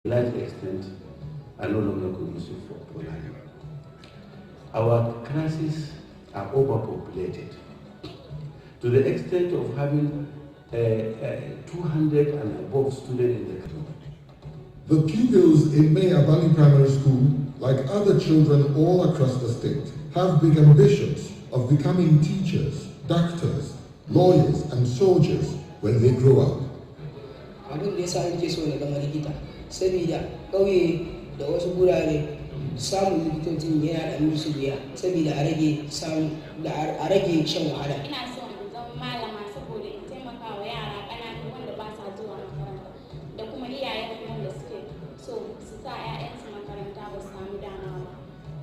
To a large extent, are no longer conducive for learning. Our classes are overpopulated to the extent of having 200 and above students in the class. The pupils in Maya Valley Primary School, like other children all across the state, have big ambitions of becoming teachers, doctors, lawyers, and soldiers when they grow up. Abin da yasa nake so na zama likita saboda ƙauye da wasu gurare samun likitocin yana da musu wuya saboda a rage shan wahala. Ina so in zama malama saboda in taimaka wa yara ƙananu wanda ba sa zuwa makaranta da kuma iyayen wanda suke so su sa 'ya'yansu makaranta ba su samu dama ba.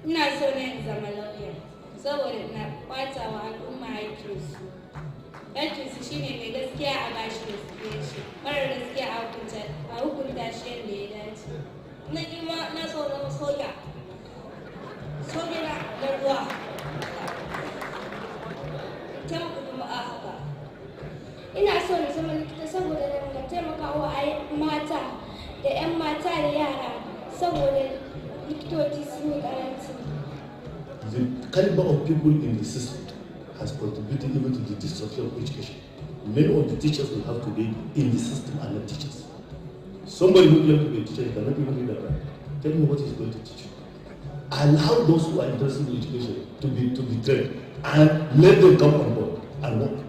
Ina so ne in zama lauya saboda na ɓata wa al'umma aikinsu. Aikinsu shine mai gaskiya a bashi gaskiya shi, marar gaskiya a hukunta shi yadda ya dace. Na girma na so zama soja. Soja na ruwa. Taimaka jama'a haka. Ina so na zama likita saboda na taimaka wa mata da 'yan mata da yara saboda likitoci sun yi karanci. The caliber of people in the system has contributed even to the destruction of education. Many of the teachers we have today in the system are not teachers. Somebody who claims to be a teacher cannot even read that right. Tell me what he's going to teach you. Allow those who are interested in education to be trained and let them come on board and work.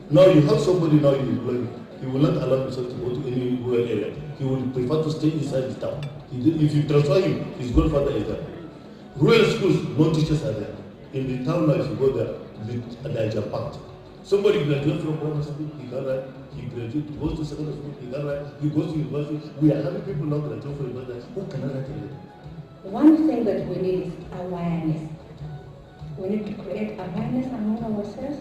Now you have somebody now you employ, he will not allow himself to go to any rural area. He will prefer to stay inside the town. If you transfer him, his grandfather is there. Rural schools, no teachers are there. In the town now, if you go there, there is a pact. Somebody graduates from primary school, he can write. He graduates, goes to secondary school, he can write. He goes to university. We are having people now graduate from university who cannot write anything. One thing that we need is awareness. We need to create awareness among ourselves.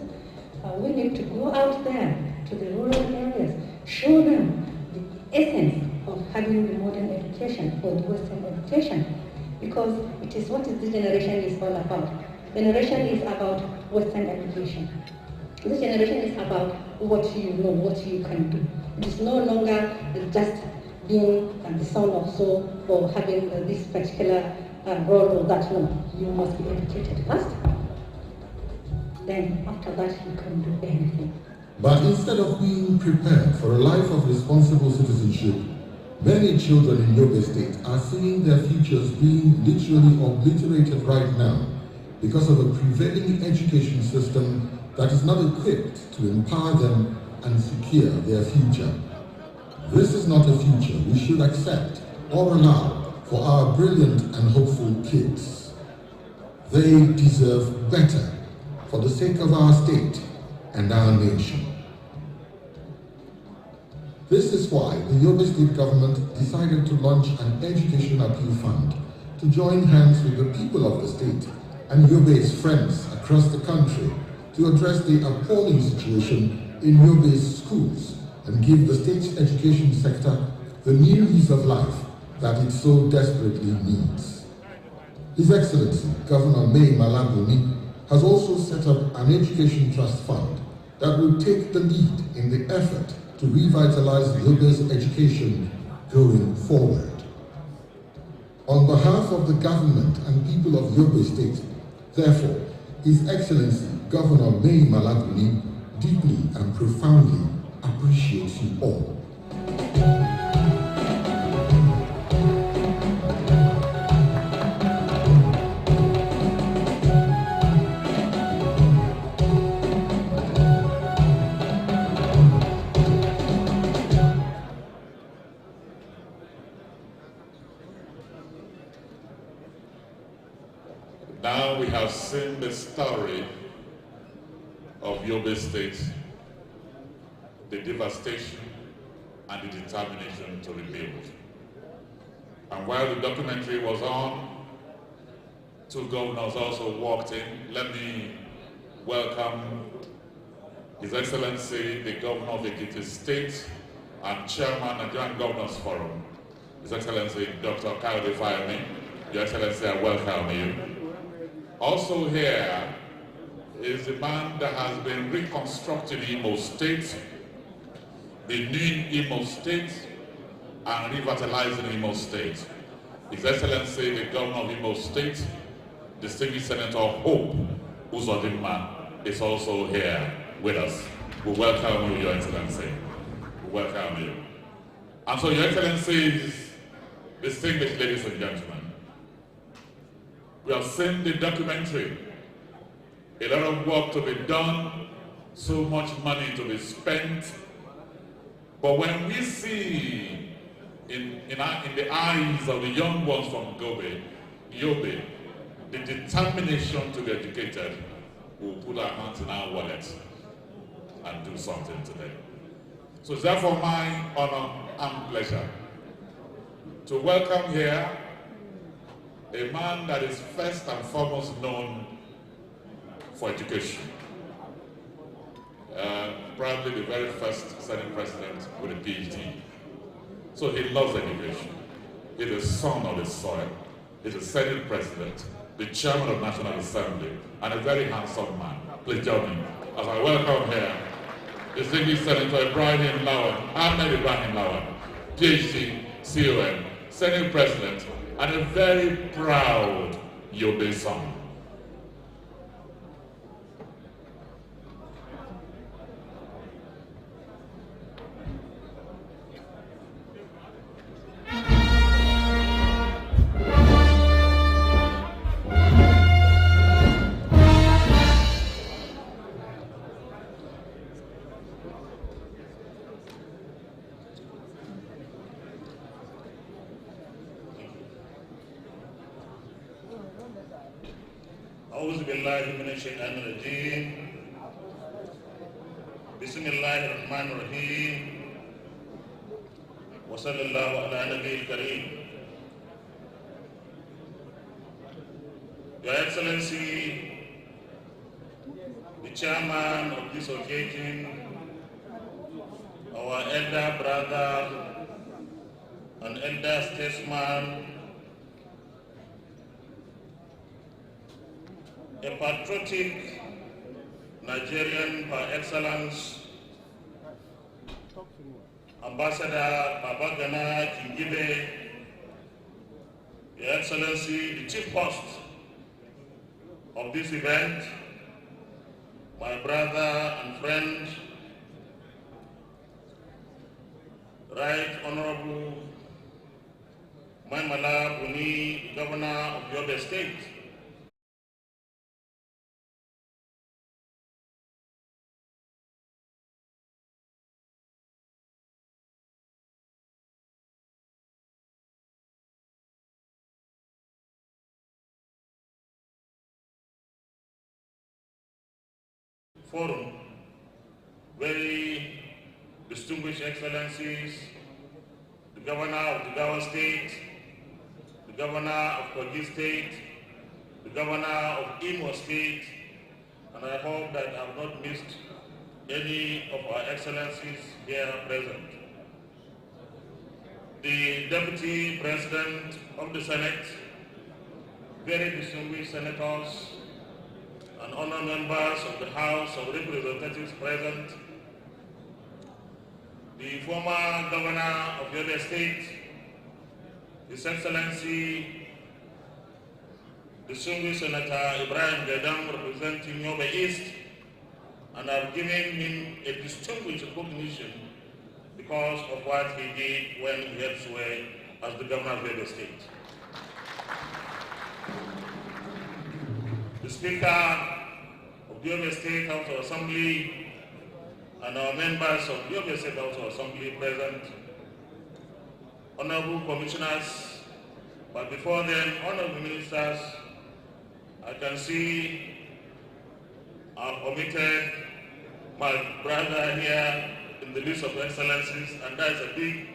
We need to go out there to the rural areas, show them the essence of having the modern education or the Western education, because it is what this generation is all about. Generation is about Western education. This generation is about what you know, what you can do. It is no longer just being the son of so or having this particular role or that. No, you must be educated first. Then after that you can do anything. But instead of being prepared for a life of responsible citizenship, many children in Yobe State are seeing their futures being literally obliterated right now because of a prevailing education system that is not equipped to empower them and secure their future. This is not a future we should accept or allow for our brilliant and hopeful kids. They deserve better for the sake of our state and our nation. This is why the Yobe State government decided to launch an education appeal fund to join hands with the people of the state and Yobe's friends across the country to address the appalling situation in Yobe's schools and give the state's education sector the new lease of life that it so desperately needs. His Excellency Governor May Malabuni has also set up an education trust fund that will take the lead in the effort to revitalize Yobe's education going forward. On behalf of the government and people of Yobe State, therefore, His Excellency Governor May Malabuni deeply and profoundly appreciates you all. Now we have seen the story of Yobe State, the devastation and the determination to rebuild. And while the documentary was on, two governors also walked in. Let me welcome His Excellency, the Governor of the Ekiti State and Chairman of the Grand Governors Forum, His Excellency Dr. Kayode Fayemi. Your Excellency, I welcome you. Also here is the man that has been reconstructing Imo State, the new Imo State, and revitalizing Imo State. His Excellency, the Governor of Imo State, distinguished Senator Hope Uzodinma, is also here with us. We welcome you, Your Excellency. We welcome you. And so, Your Excellencies, distinguished ladies and gentlemen, we have seen the documentary. A lot of work to be done, so much money to be spent. But when we see in the eyes of the young ones from Yobe, the determination to be educated, we'll put our hands in our wallets and do something today. So it's therefore my honor and pleasure to welcome here a man that is first and foremost known for education. Probably the very first Senate President with a PhD. So he loves education. He's the son of the soil. He's a Senate President, the Chairman of National Assembly, and a very handsome man. Please join me as I welcome here distinguished Senator Ibrahim Lawan, Ahmed Ibrahim Lawan, PhD, CON, Senate President, and a very proud Yobe son. أعوذ بالله من الشيطان الرجيم بسم الله الرحمن الرحيم وصلى الله على نبي الكريم. Your Excellency, the Chairman of this occasion, our elder brother and elder statesman, a patriotic Nigerian par excellence, Ambassador Babagana Kingibe, Your Excellency, the Chief Host of this event, my brother and friend, Right Honorable Maimala Buni, Governor of Yobe State, Forum, very distinguished Excellencies, the Governor of the Jigawa State, the Governor of Kogi State, the Governor of Imo State, and I hope that I have not missed any of our Excellencies here present. The Deputy President of the Senate, very distinguished Senators, and honored members of the House of Representatives present, the former Governor of Yobe State, His Excellency, distinguished Senator Ibrahim Gaidam representing Yobe East, and I've given him a distinguished recognition because of what he did when he had sway as the Governor of Yobe State. The Speaker of the Yobe State House of Assembly and our members of the Yobe State House of Assembly present, honorable commissioners, but before them, honorable ministers, I can see I've omitted my brother here in the list of excellencies, and that's a big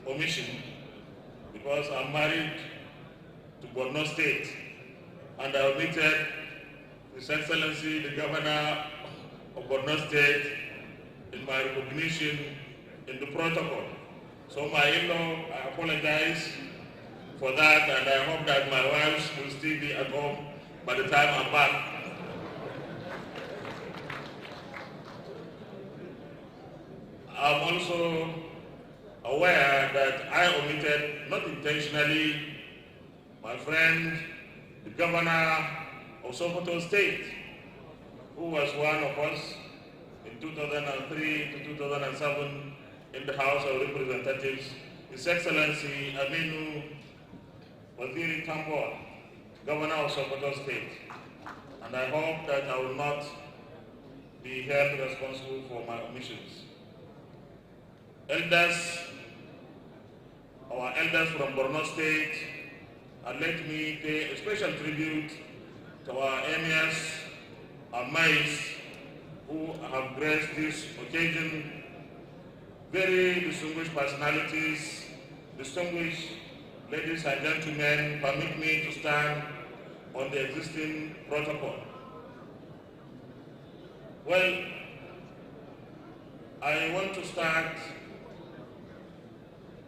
omission because I'm married to Borno State, and I omitted His Excellency, the Governor of Borno State, in my recognition in the protocol. So my in-law, I apologize for that, and I hope that my wife will still be at home by the time I'm back. I'm also aware that I omitted, not intentionally, my friend, the governor of Sokoto State, who was one of us in 2003 to 2007 in the House of Representatives, His Excellency Aminu Waziri Tambor, Governor of Sokoto State. And I hope that I will not be held responsible for my omissions. Elders, our elders from Borno State, and let me pay a special tribute to our emirs and mais who have graced this occasion. Very distinguished personalities, distinguished ladies and gentlemen, permit me to stand on the existing protocol. Well, I want to start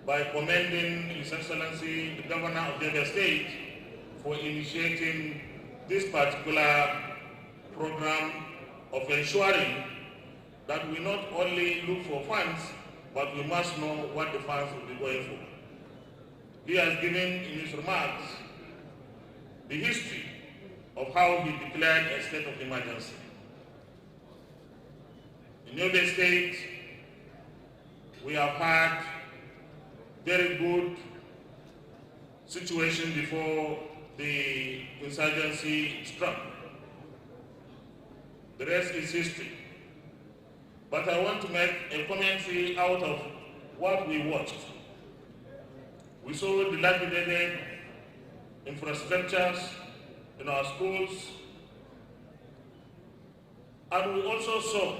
by commending His Excellency, the Governor of Yobe State, for initiating this particular program of ensuring that we not only look for funds, but we must know what the funds will be going for. He has given in his remarks the history of how he declared a state of emergency. In Yobe State, we have had very good situation before the insurgency struck. The rest is history. But I want to make a commentary out of what we watched. We saw dilapidated infrastructures in our schools, and we also saw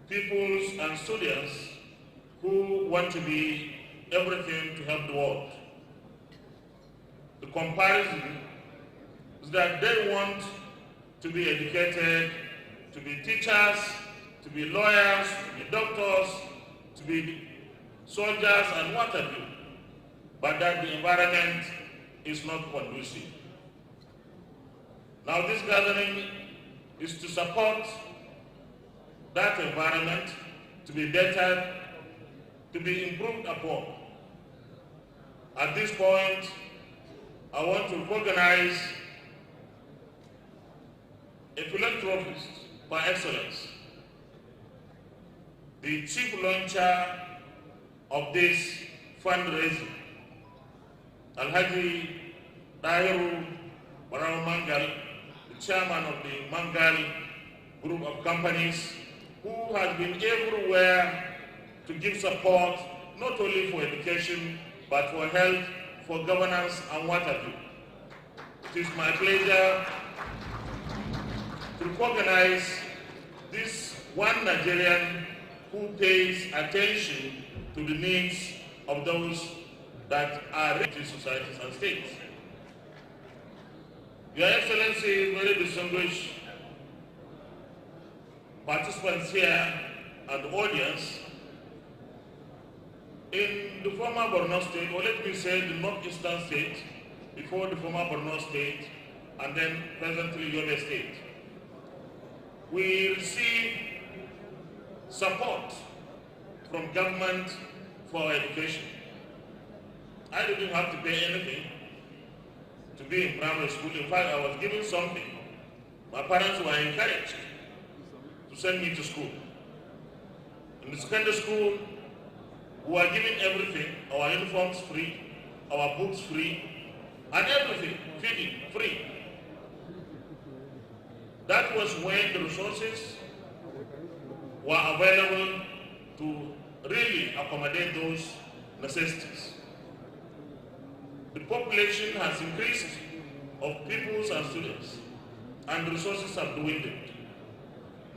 pupils and students who want to be everything to help the world. The comparison is that they want to be educated, to be teachers, to be lawyers, to be doctors, to be soldiers and what have you, but that the environment is not conducive. Now this gathering is to support that environment to be better, to be improved upon. At this point, I want to recognize a philanthropist par excellence, the chief launcher of this fundraising, Alhaji Dahiru Barao Mangal, the chairman of the Mangal group of companies, who has been everywhere to give support, not only for education, but for health, for governance, and what have you. It is my pleasure to recognize this one Nigerian who pays attention to the needs of those that are rich in societies and states. Your Excellency, very distinguished participants here and the audience, in the former Borno State, or let me say the northeastern state, before the former Borno State, and then presently Yobe State, we receive support from government for education. I didn't have to pay anything to be in primary school. In fact, I was given something. My parents were encouraged to send me to school. In the secondary school, we were given everything, our uniforms free, our books free, and everything, feeding free. That was when the resources were available to really accommodate those necessities. The population has increased of pupils and students, and the resources have dwindled.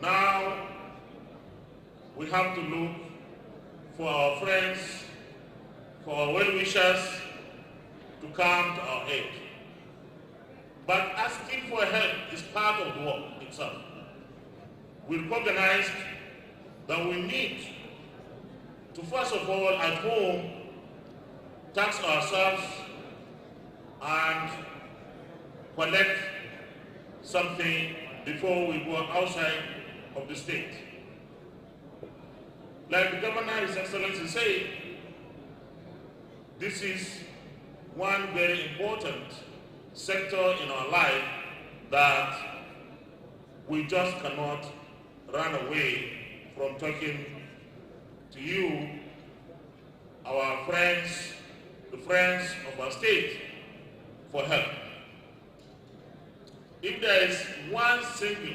Now, we have to look for our friends, for our well-wishers to come to our aid. But asking for help is part of the work itself. We recognized that we need to, first of all, at home, tax ourselves and collect something before we go outside of the state. like the Governor, His Excellency said, this is one very important sector in our life that we just cannot run away from talking to you, our friends, the friends of our state, for help. If there is one single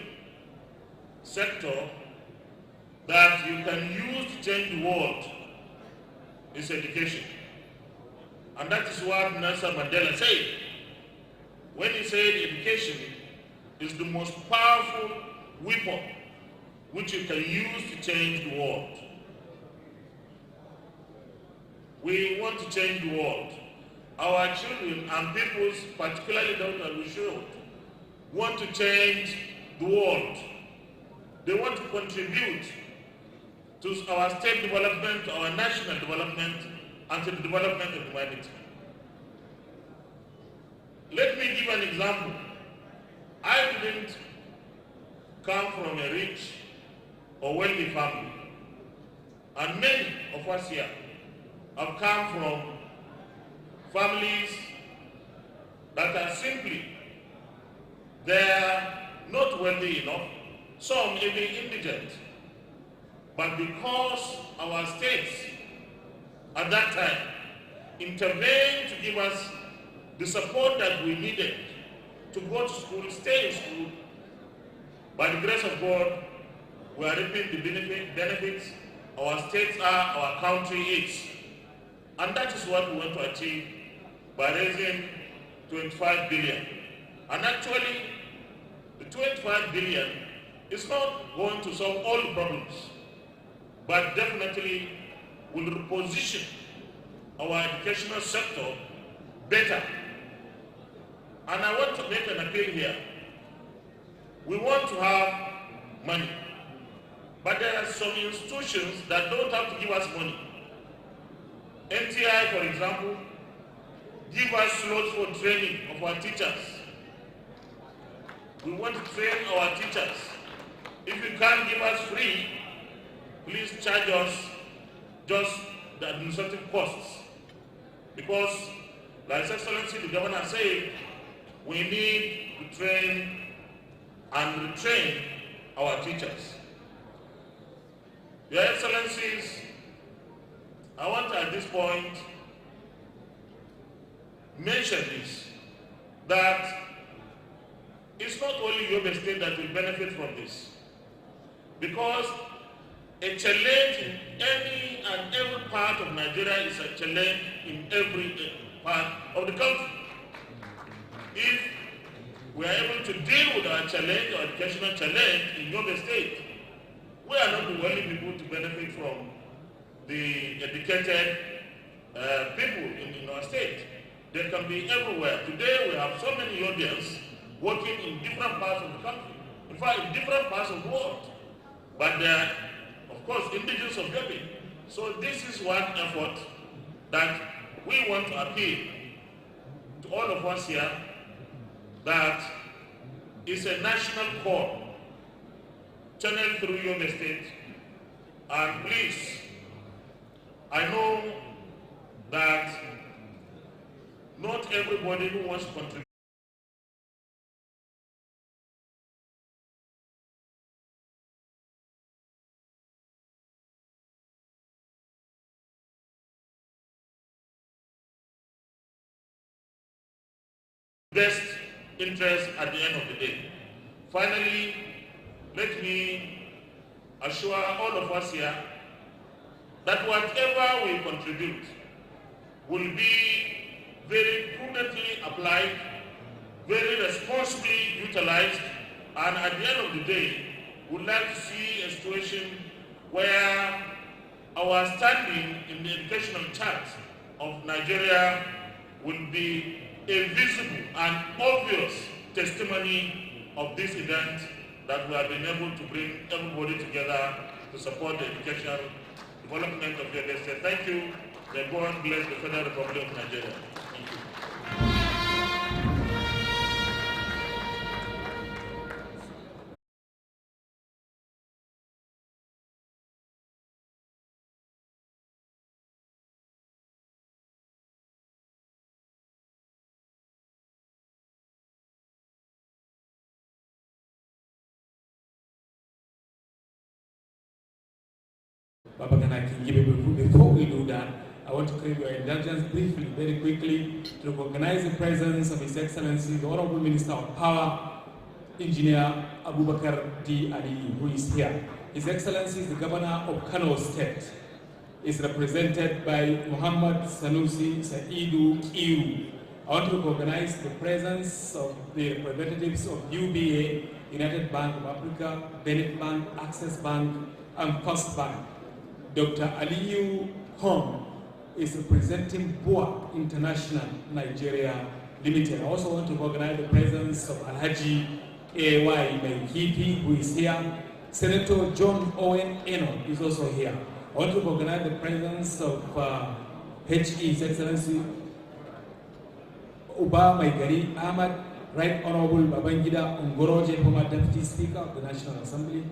sector that you can use to change the world, it's education. And that is what Nelson Mandela said when he said education is the most powerful weapon which you can use to change the world. We want to change the world. Our children and peoples, particularly those that we should, want to change the world. They want to contribute to our state development, our national development, and to the development of humanity. Let me give an example. I didn't come from a rich or wealthy family, and many of us here have come from families that are simply, they're not wealthy enough, some even indigent. But because our states at that time intervened to give us the support that we needed to go to school, stay in school, by the grace of God, we are reaping the benefits our states are, our country is. And that is what we want to achieve by raising 25 billion. And actually, the 25 billion is not going to solve all the problems, but definitely will reposition our educational sector better. And I want to make an appeal here. We want to have money, but there are some institutions that don't have to give us money. NTI, for example, give us slots for training of our teachers. We want to train our teachers. If you can't give us free, please charge us just the administrative costs. Because, like His Excellency the Governor said, we need to train and retrain our teachers. Your Excellencies, I want to at this point mention this, that it's not only Yobe State that will benefit from this, because a challenge in any and every part of Nigeria is a challenge in every part of the country. If we are able to deal with our challenge, our educational challenge in Yobe State, we are not the only people to benefit from the educated people in our state. They can be everywhere. Today we have so many Yobians working in different parts of the country, in fact in different parts of the world. But they are, of course, indigenous of Yobe. So this is one effort that we want to appeal to all of us here, that is a national call channeled through Yobe State. And please, I know that not everybody who wants to contribute best interest at the end of the day. Finally, let me assure all of us here that whatever we contribute will be very prudently applied, very responsibly utilized, and at the end of the day, we'd like to see a situation where our standing in the educational chart of Nigeria will be a visible and obvious testimony of this event, that we have been able to bring everybody together to support the educational development of your state. Thank you. May God bless the Federal Republic of Nigeria. Thank you. Babagana Yobe. Before we do that, I want to crave your indulgence briefly, very quickly, to recognize the presence of His Excellency, the Honorable Minister of Power, Engineer Abubakar D. Ali, who is here. His Excellency is the Governor of Kano State. Is represented by Muhammad Sanusi Saidu Kiru. I want to recognize the presence of the representatives of UBA, United Bank of Africa, Bennett Bank, Access Bank, and First Bank. Dr. Aliyu Hong is representing BOA International Nigeria Limited. I also want to recognize the presence of Alhaji A.Y. Menkipi, who is here. Senator John Owen Eno is also here. I want to recognize the presence of His Excellency Uba Maigari Ahmad, Right Honorable Babangida Ungoroje, former Deputy Speaker of the National Assembly,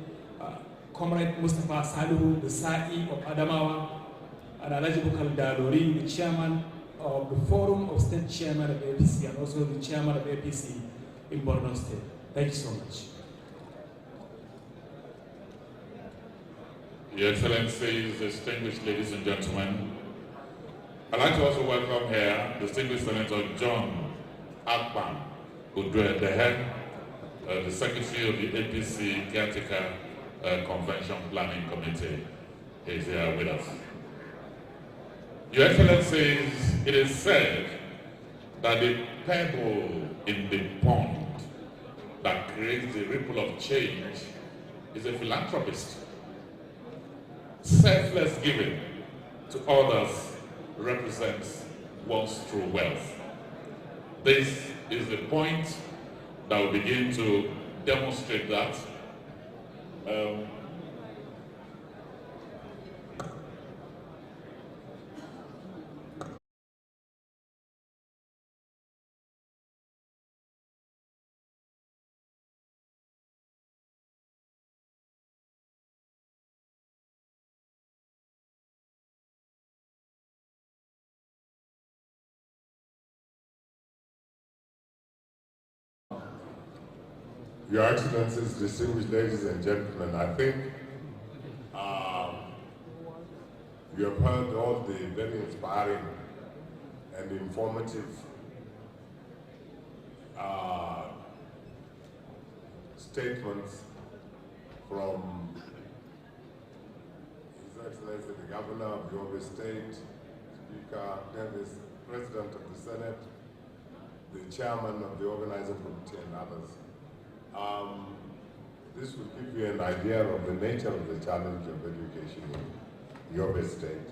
Comrade Mustafa Salihu, the Sa'i of Adamawa, and Alhaji Bukal Dalori, the Chairman of the Forum of State Chairman of APC, and also the Chairman of APC in Borno State. Thank you so much. Your Excellencies, distinguished ladies and gentlemen, I'd like to also welcome here distinguished Senator John Akpan, who the head, the Secretary of the APC Caretaker Convention Planning Committee. Is here with us. Your Excellencies, it is said that the pebble in the pond that creates the ripple of change is a philanthropist. Selfless giving to others represents one's true wealth. This is the point that will begin to demonstrate that. Your Excellencies, distinguished ladies and gentlemen, I think you have heard all the very inspiring and informative statements from His Excellency the Governor of Yobe State, Speaker Davis, President of the Senate, the Chairman of the Organizing Committee, and others. This will give you an idea of the nature of the challenge of education in Yobe State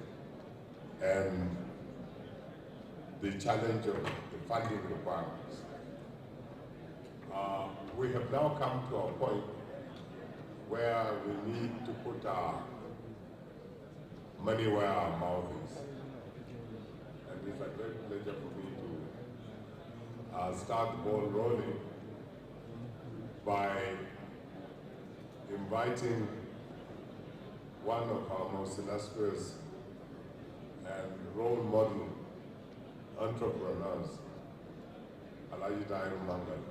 and the challenge of the funding requirements. We have now come to a point where we need to put our money where our mouth is. And it's a great pleasure for me to start the ball rolling by inviting one of our most illustrious and role model entrepreneurs, Alhaji Dairu Mangal,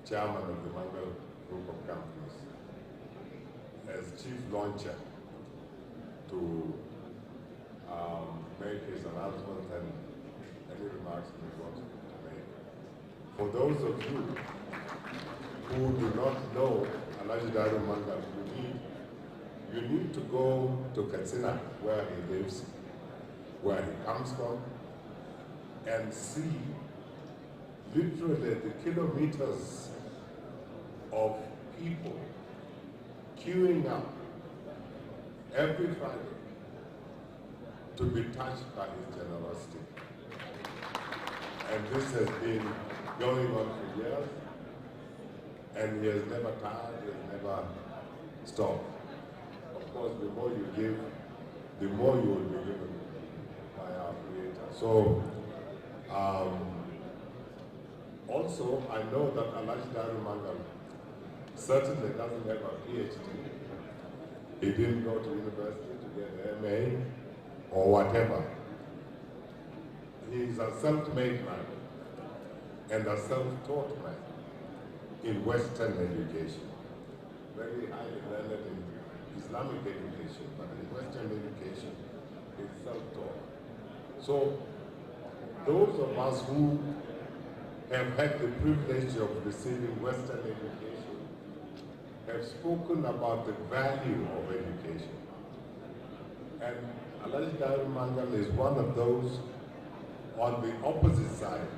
Chairman of the Mangal Group of Companies, as Chief Launcher to make his announcement and any remarks he wants to make. For those of you who do not know Alhaji Dairu Mangal, you need to go to Katsina, where he lives, where he comes from, and see literally the kilometers of people queuing up every Friday to be touched by his generosity. And this has been going on for years, and he has never tired, he has never stopped. Of course, the more you give, the more you will be given by our Creator. So, also, I know that Alhaji Dairu Mangal certainly doesn't have a PhD. He didn't go to university to get an MA or whatever. He is a self-made man and a self-taught man in Western education. Very highly learned in Islamic education, but in Western education, it's self-taught. So those of us who have had the privilege of receiving Western education have spoken about the value of education. And Alhaji Dairu Mangal is one of those on the opposite side.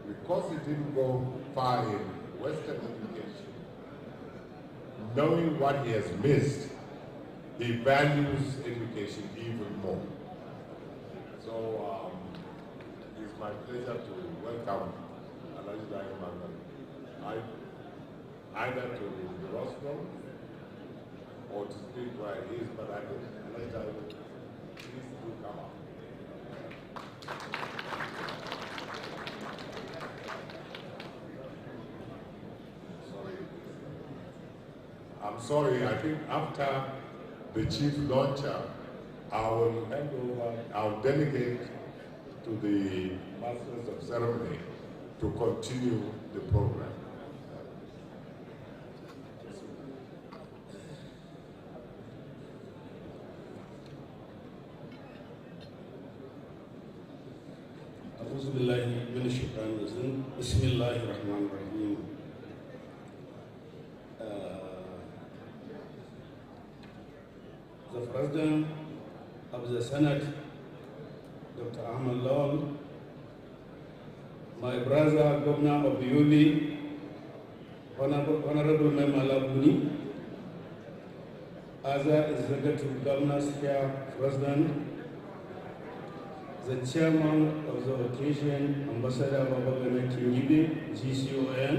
Because he didn't go far in Western education, knowing what he has missed, he values education even more. So it's my pleasure to welcome Alhaji Dairu Mangal either to the rostrum or to speak where he is, but I think Alhaji Dairu, please do come up. I'm sorry, I think after the chief launcher, I will hand over, I'll delegate to the masters of ceremony to continue the program. أعوذ بالله من الشيطان الرجيم بسم الله الرحمن الرحيم The President of the Senate, Dr. Ahmed Lawal, my brother, Governor of Yobe, Honorable Member Labuni, other executive governors here, President, the chairman of the occasion, Ambassador Babagana Kingibe, GCON,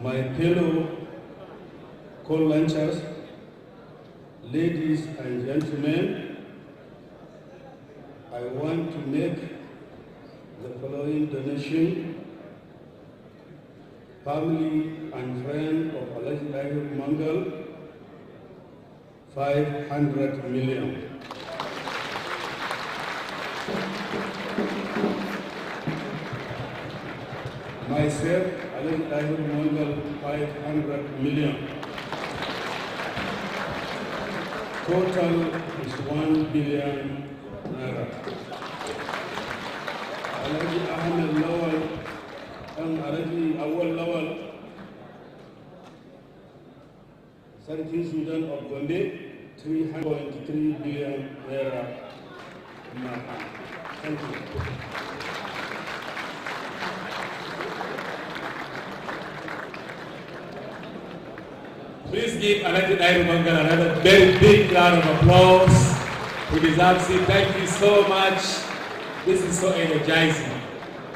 my fellow co-launchers, ladies and gentlemen, I want to make the following donation. Family and friend of Alhaji Dairu Mangal, 500 million. Myself, Alhaji Dairu Mangal, 500 million. Total is 1 billion naira. Alhaji Ahmed Lawal and Alhaji Awal Lawal, Sarkin Sudan of Gombe, 3.3 billion naira. Thank you. Please give Alhaji Dairu Mangal another very big round of applause. He deserves it. Thank you so much. This is so energizing.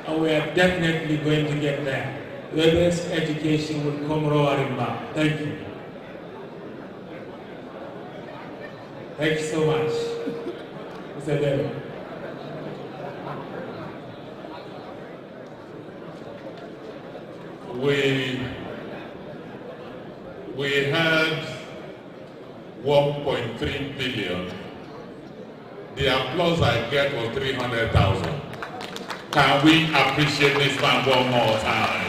And we are definitely going to get there. The best education will come roaring back. Thank you. Thank you so much. Mr. Dairu. We had 1.3 billion. The applause I get was 300,000. Can we appreciate this man one more time?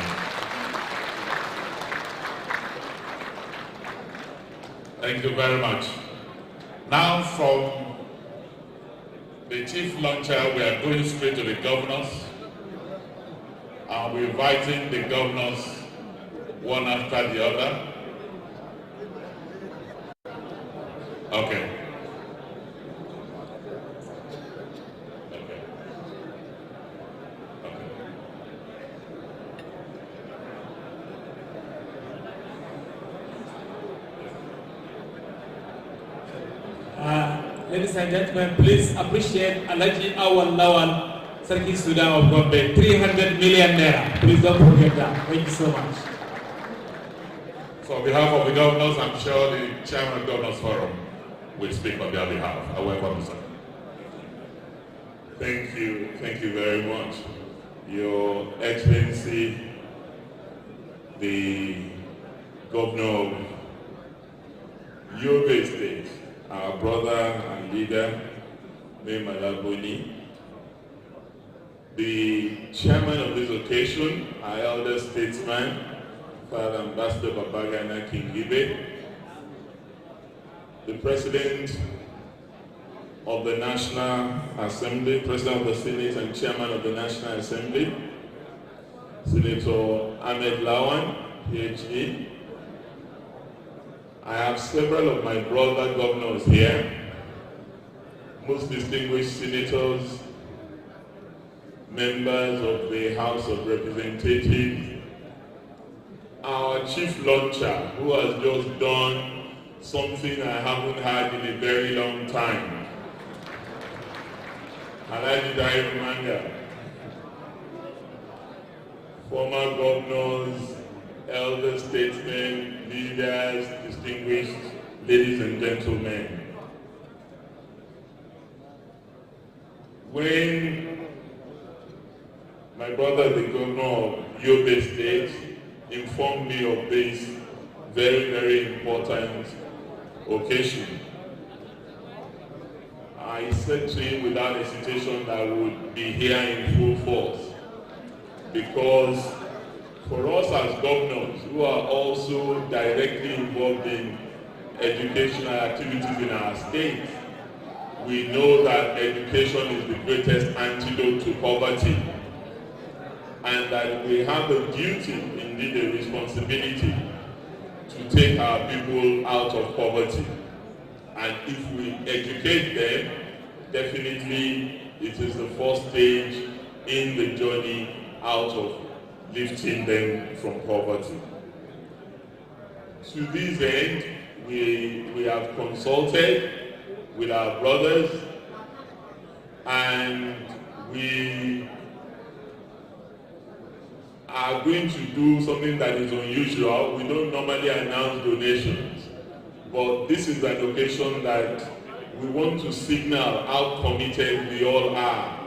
Thank you very much. Now from the chief launcher, we are going straight to the governors. And we're inviting the governors one after the other. Okay. Ladies and gentlemen, please appreciate Alhaji Awal Lawal, Sarkin Sudan of Gombe, 300 million naira. Please don't forget that. Thank you so much. So on behalf of the governors, I'm sure the chairman of the Governors Forum will speak on their behalf. I welcome you, sir. Thank you very much. Your Excellency, the Governor of Yobe State, our brother and leader, Malabuni, the chairman of this occasion, our elder statesman, Father Ambassador Babagana Kingibe, the President of the National Assembly, President of the Senate and Chairman of the National Assembly, Senator Ahmed Lawan, PhD. I have several of my brother governors here, most distinguished senators, members of the House of Representatives, our chief launcher, who has just done something I haven't had in a very long time, Alhaji Dairo Manga, former governors, elder statesmen, leaders, distinguished ladies and gentlemen. When my brother, the governor of Yobe State, informed me of this very, very important occasion, I said to him without hesitation that I would be here in full force, because for us as governors who are also directly involved in educational activities in our state, we know that education is the greatest antidote to poverty, and that we have a duty, indeed a responsibility, to take our people out of poverty. And if we educate them, definitely it is the first stage in the journey out of lifting them from poverty. To this end, we have consulted with our brothers, and we are going to do something that is unusual. We don't normally announce donations, but this is an occasion that we want to signal how committed we all are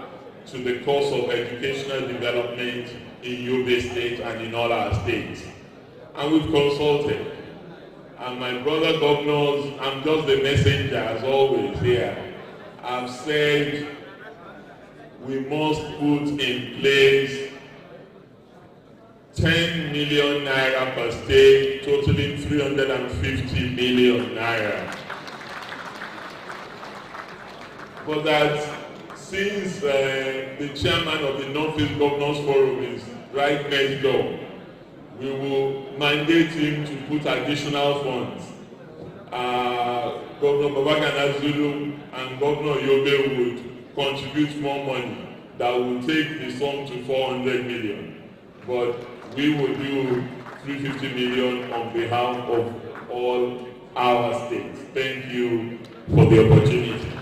to the cause of educational development in Yobe State and in all our states. And we've consulted. And my brother governors, I'm just the messenger as always here, I've said we must put in place 10 million naira per state, totaling 350 million naira. But that since the chairman of the Northeast Governors Forum is right next door, we will mandate him to put additional funds. Governor Babagana Zulu and Governor Yobe would contribute more money that will take the sum to 400 million. But we will do 350 million on behalf of all our states. Thank you for the opportunity.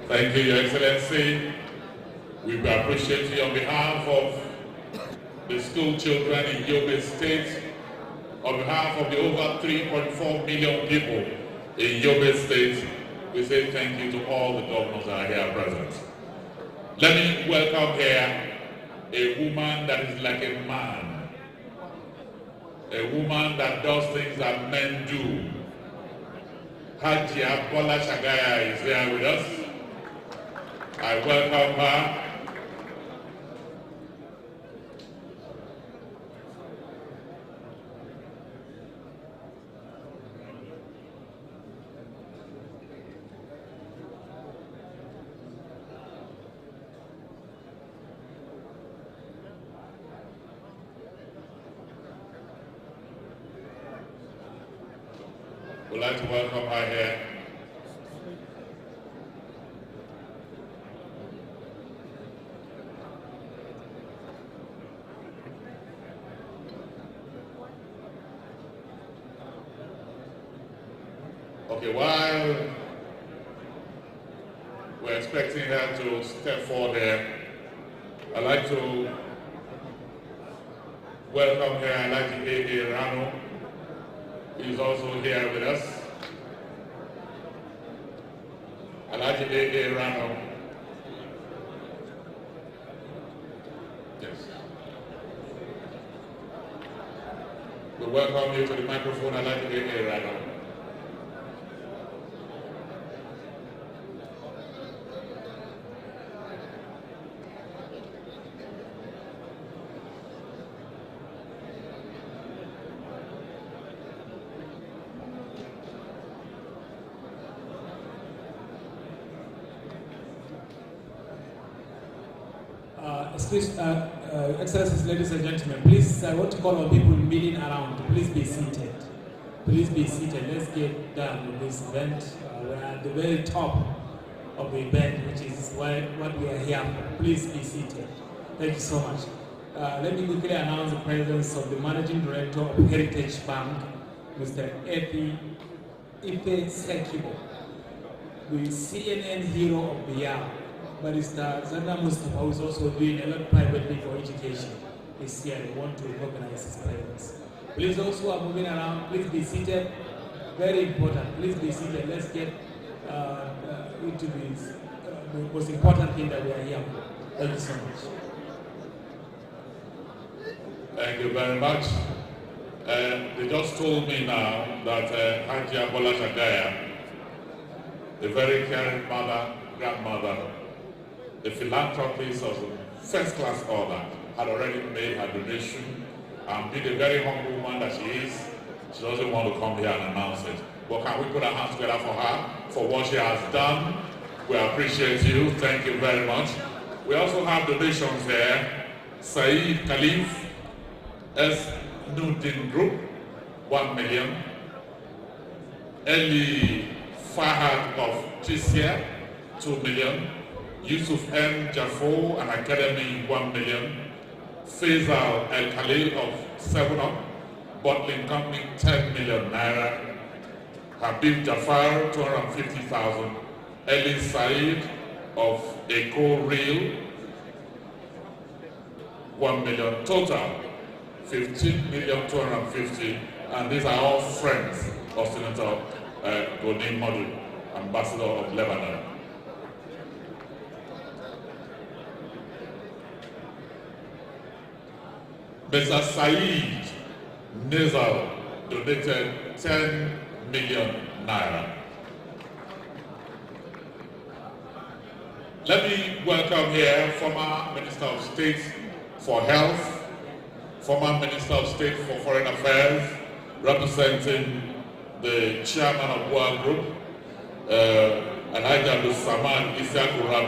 Thank you, Your Excellency. We appreciate you on behalf of the school children in Yobe State, on behalf of the over 3.4 million people in Yobe State. We say thank you to all the governors that are here present. Let me welcome here a woman that is like a man, a woman that does things that men do. Hajia Bola Shagaya is here with us. I welcome her. We'd like to welcome her here. Okay, while we're expecting her to step forward here, I'd like to welcome her Alhaji A.A. Rano, who is also here with us. Alhaji A.A. Rano. Yes. We welcome you to the microphone, Alhaji A.A. Rano. Excellencies, ladies and gentlemen, please, I want to call on people milling around. Please be seated. Please be seated. Let's get done with this event. We're at the very top of the event, which is what we are here for. Please be seated. Thank you so much. Let me quickly announce the presence of the Managing Director of Heritage Bank, Mr. Ife Sekibo, the CNN hero of the year. Barrister Zanda Mustafa, who is also doing a lot privately for education, is here. We want to recognize his presence. Please, those who are moving around, please be seated. Very important. Please be seated. Let's get into the most important thing that we are here for. Thank you so much. Thank you very much. They just told me now that Hajia Bola Shagaya, a very caring mother, grandmother, the philanthropist of first-class order, had already made her donation and being a very humble woman that she is, she doesn't want to come here and announce it. But can we put our hands together for her, for what she has done? We appreciate you. Thank you very much. We also have donations here. Saeed Khalif, S. Nudin Group, 1 million. Eli Fahad of Tisia, 2 million. Yusuf M. Jafo and Academy, 1 million. Faisal El Khalil of 7up, Bottling Company, 10 million naira. Habib Jafar, 250,000. Eli Said of Eco Real, 1 million. Total, 15,250,000. And these are all friends of Senator Goni Modu, Ambassador of Lebanon. Mr. Saeed Nizal donated 10 million naira. Let me welcome here former Minister of State for Health, former Minister of State for Foreign Affairs, representing the chairman of World Group, Alhaji Abdul Samad Isiaku.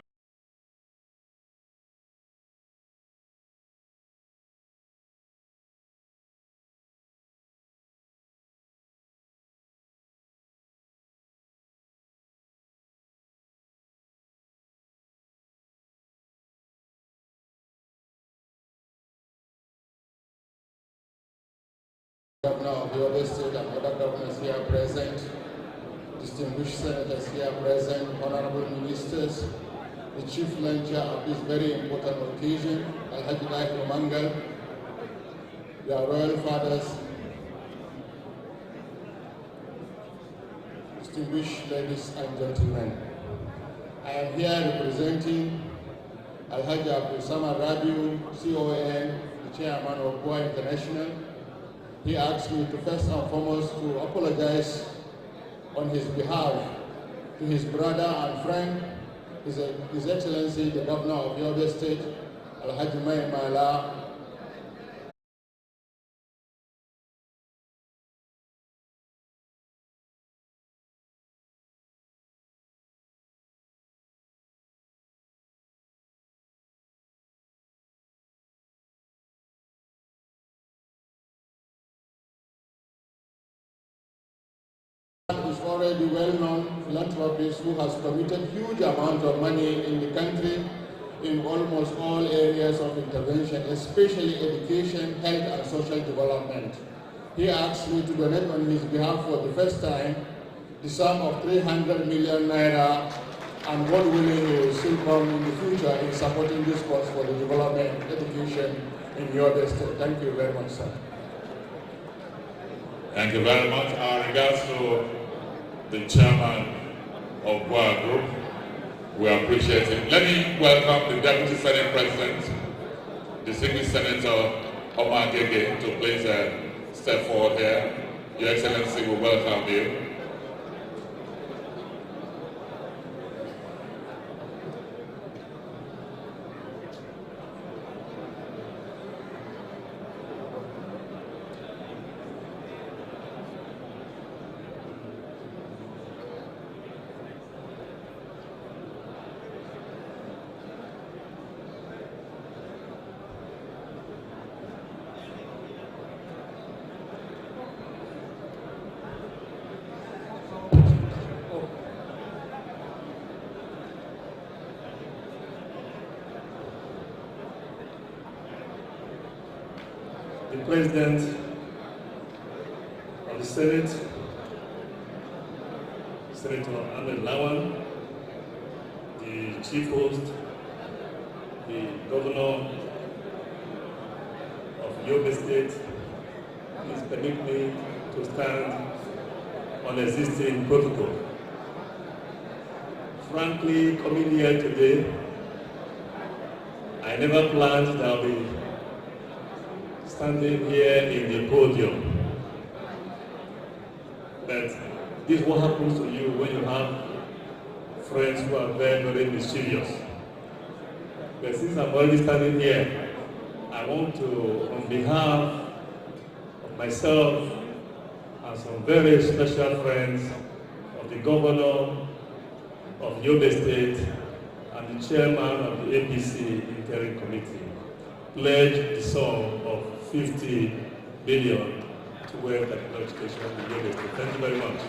Governor of Yobe State and other governors here present, distinguished senators here present, honorable ministers, the chief luncher of this very important occasion, Alhaji Dahi Mangal, your royal fathers, distinguished ladies and gentlemen. I am here representing Alhaji Abdul Samad Rabiu, CON, the chairman of Goa International. He asked me to first and foremost to apologize on his behalf to his brother and friend, His Excellency, the Governor of Yobe State, Alhaji Mai Mala. Is already well-known philanthropist who has committed huge amount of money in the country in almost all areas of intervention, especially education, health and social development. He asked me to donate on his behalf for the first time the sum of 300 million naira, and God willing he will still come in the future in supporting this cause for the development of education in your state. Thank you very much, sir. Thank you very much. Our regards to the chairman of World Group. We appreciate it. Let me welcome the Deputy Senate President, distinguished Senator Omar Gege, to please step forward here. Your Excellency, we welcome you. the President of the Senate, Senator Ahmed Lawan, the Chief Host, the Governor of Yobe State. Please permit me to stand on existing protocol. Frankly, coming here today, I never planned that I'll be standing here in the podium. But this is what happens to you when you have friends who are very, very mischievous. But since I'm already standing here, I want to, on behalf of myself and some very special friends of the Governor of Yobe State and the Chairman of the APC Interim Committee, pledge the sum of 50 billion towards the education of the Yobe State. Thank you very much.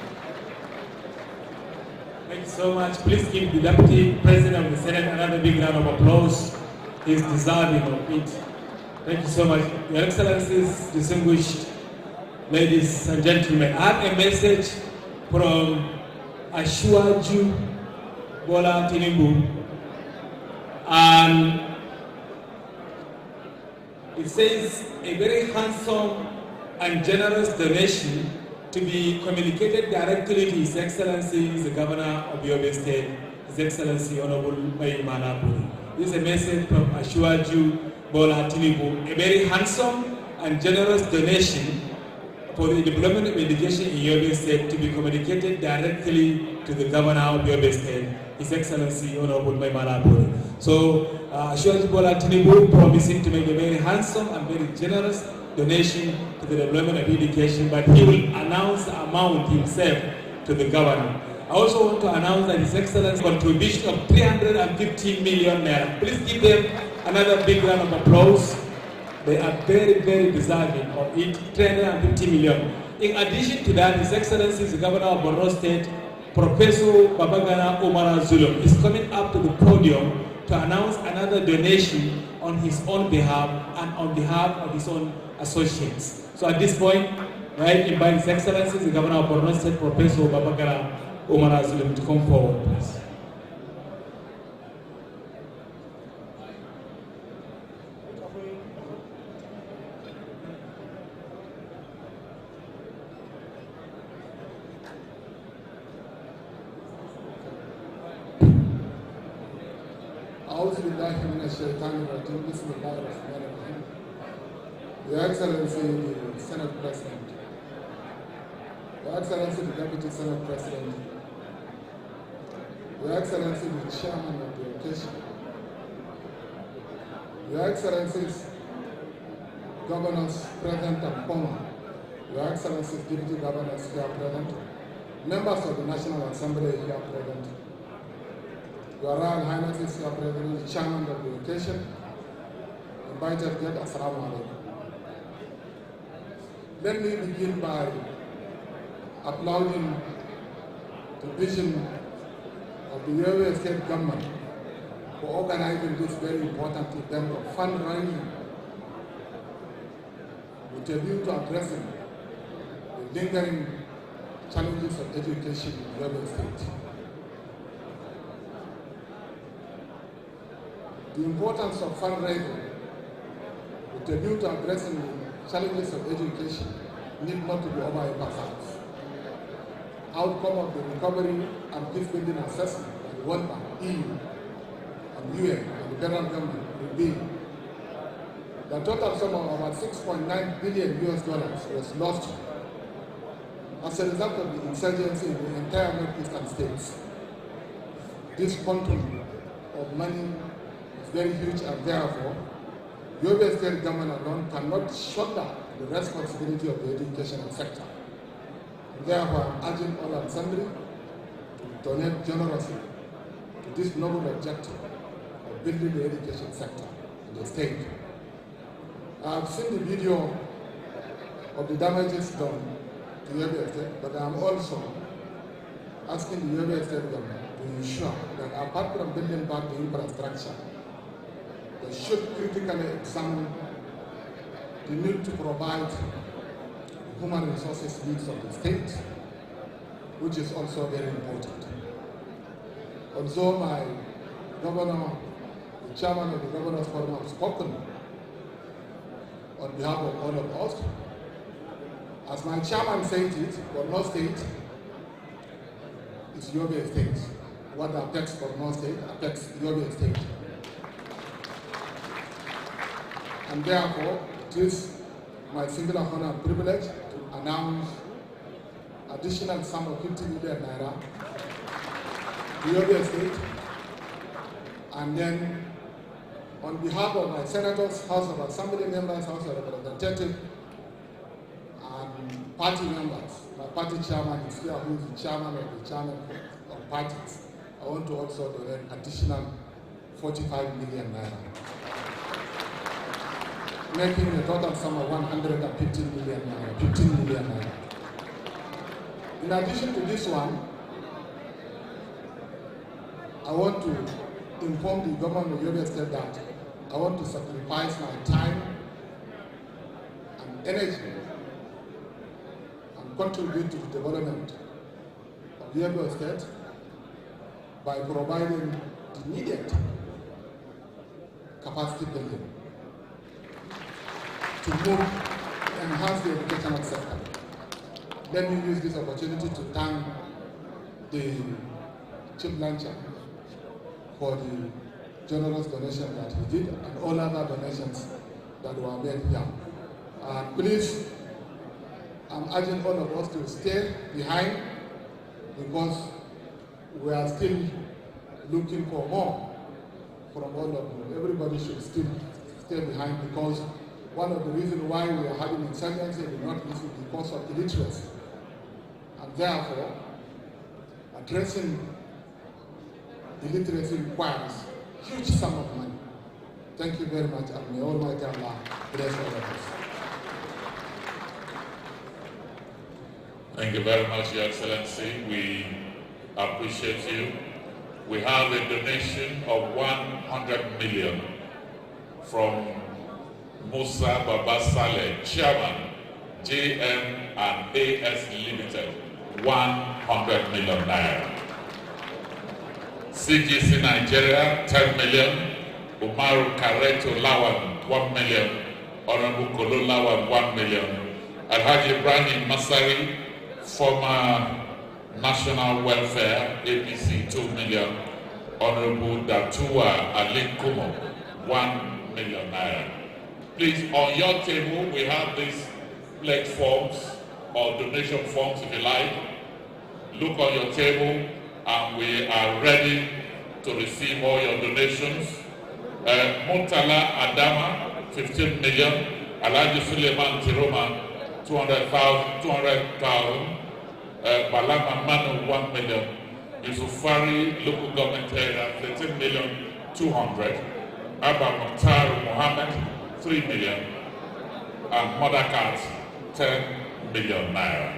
Thank you so much. Please give the Deputy President of the Senate another big round of applause. He's deserving of it. Thank you so much. Your Excellencies, distinguished ladies and gentlemen, I have a message from Ashwaju Bola Tinubu, and it says a very handsome and generous donation to be communicated directly to His Excellency, the Governor of Yobe State, His Excellency Honorable Mai Manapuri. This is a message from Ashwaju Bola Tinubu, a very handsome and generous donation for the development of education in Yobe State to be communicated directly to the Governor of Yobe State, His Excellency Honorable Mai Manapuri. So, Ashwaju Bola Tinubu promising to make a very handsome and very generous donation to the development of education, but he will announce the amount himself to the Governor. I also want to announce that His Excellency's contribution of 350 million naira. Please give them another big round of applause. They are very, very deserving of it. 350 million. In addition to that, His Excellency, the Governor of Borno State, Professor Babagana Omar Zulum, is coming up to the podium to announce another donation on his own behalf and on behalf of his own associates. So at this point, I invite His Excellency, the Governor of Borno State, Professor Babagana Omar Zulum, to come forward, please. Your Excellency, the Senate President, Your Excellency, the Deputy Senate President, Your Excellency, the Chairman of the occasion, Your Excellencies, Governors present and former, Your Excellencies, Deputy Governors here present, members of the National Assembly here present, Your Royal Highnesses here present, the Chairman of the occasion, invited guests, Assalamu alaikum. Let me begin by applauding the vision of the Yobe State government for organizing this very important event of fundraising with a view to addressing the lingering challenges of education in Yobe State. The importance of fundraising with a view to addressing the challenges of education need not to be overemphasized. Outcome of the recovery and peace building assessment by the World Bank, EU, and UN, and the federal government will be the total sum of about $6.9 billion was lost as a result of the insurgency in the entire northeastern states. This quantum of money is very huge, and therefore Yobe State government alone cannot shoulder the responsibility of the educational sector. Therefore, I'm urging all and sundry to donate generously to this noble objective of building the education sector in the state. I've seen the video of the damages done to Yobe State, but I'm also asking the Yobe State government to ensure that apart from building back the infrastructure, they should critically examine the need to provide human resources needs of the state, which is also very important. Although my governor, the chairman of the Governors Forum, have spoken on behalf of all of us, as my chairman said it, Borno State is Yobe State. What affects Borno State affects Yobe State. And therefore, it is my singular honor and privilege to announce additional sum of 50 million naira to Yobe State. And then, on behalf of my senators, House of Assembly members, House of Representatives, and party members, my party chairman is here, who is the chairman of parties. I want to also donate additional 45 million naira, making a total sum of 115 million naira, 15 million naira. In addition to this one, I want to inform the government of Yobe State that I want to sacrifice my time and energy and contribute to the development of Yobe State by providing the needed capacity building to enhance the educational sector. Let me use this opportunity to thank the Chief Lancha for the generous donation that he did and all other donations that were made here. Please, I'm urging all of us to stay behind because we are still looking for more from all of you. Everybody should still stay behind because one of the reasons why we are having insurgency in the Northeast is because of illiteracy. And therefore, addressing illiteracy requires huge sum of money. Thank you very much, and may Almighty Allah bless all of us. Thank you very much, Your Excellency. We appreciate you. We have a donation of 100 million from Musa Babasale, Chairman, JM and AS Limited, 100 million naira. CGC Nigeria, 10 million. Umaru Kareto Lawan, 1 million. Honorable Kolo Lawan, 1 million. Alhaji Ibrahim Masari, former National Welfare, APC, 2 million. Honorable Datua Ali Kumo, 1 million naira. Please, on your table, we have these pledge forms or donation forms, if you like. Look on your table, and we are ready to receive all your donations. Muntala Adama, 15 million. Alhaji Suleiman Tiroma, 200,000. Balama Manu, 1 million. Yusufari local government area, 13 million 200. Abba Mukhtar Mohammed, 3 million. And Mother Cat, 10 million naira.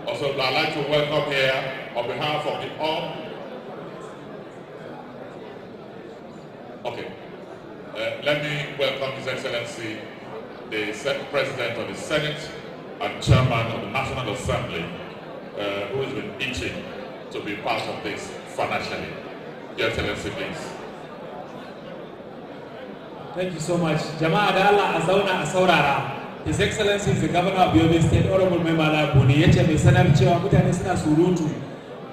Also, I'd like to welcome here on behalf of the all. Okay. Let me welcome His Excellency, the President of the Senate and Chairman of the National Assembly, who has been itching to be part of this financially. Your Excellency, please. Thank you so much. Jama'a da Allah a zauna a saurara. His Excellency is the Governor of Yobe State, Honorable Member Labuni, yace mai sanar cewa mutane suna surutu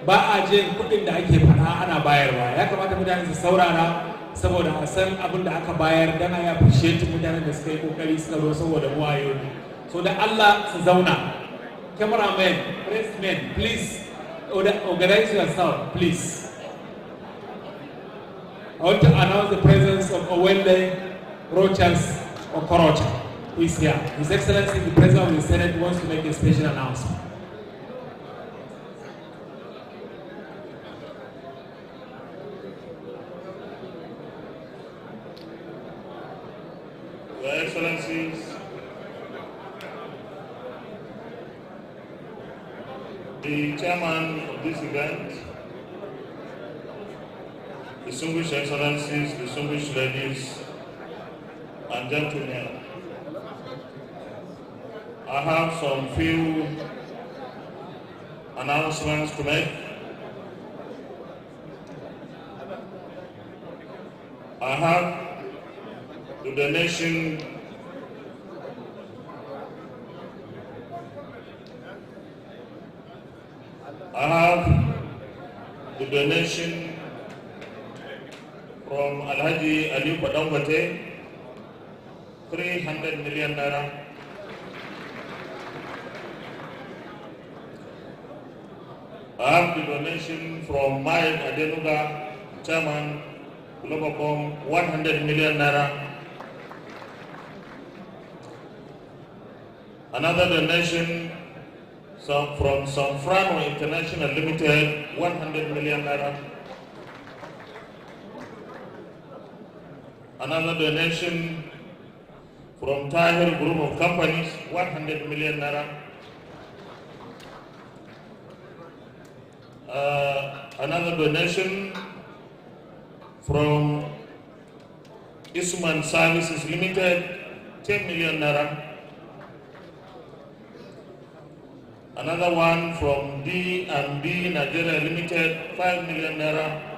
ba a jin kuɗin da ake faɗa ana bayarwa. Ya kamata mutane su saurara saboda a san abin da aka bayar dan a appreciate mutanen da suka yi kokari suka zo saboda mu a yau. So da Allah su zauna. Cameraman, pressmen, please organize yourself, please. I want to announce the presence of Owende Rochas Okorocha, who is here. His Excellency, the President of the Senate, wants to make a special announcement. Your Excellencies, the chairman of this event, distinguished Excellencies, distinguished ladies and and gentlemen, I have some few announcements to make. I have the donation from Alhaji Ali Padambate, 300 million naira. I have the donation from Mike Adenuga, Chairman, Globacom, 100 million naira. Another donation from Sanfrano International Limited, 100 million naira. Another donation from Tahir Group of Companies, 100 million naira. Another donation from Isman Services Limited, 10 million naira. Another one from D&B Nigeria Limited, 5 million naira.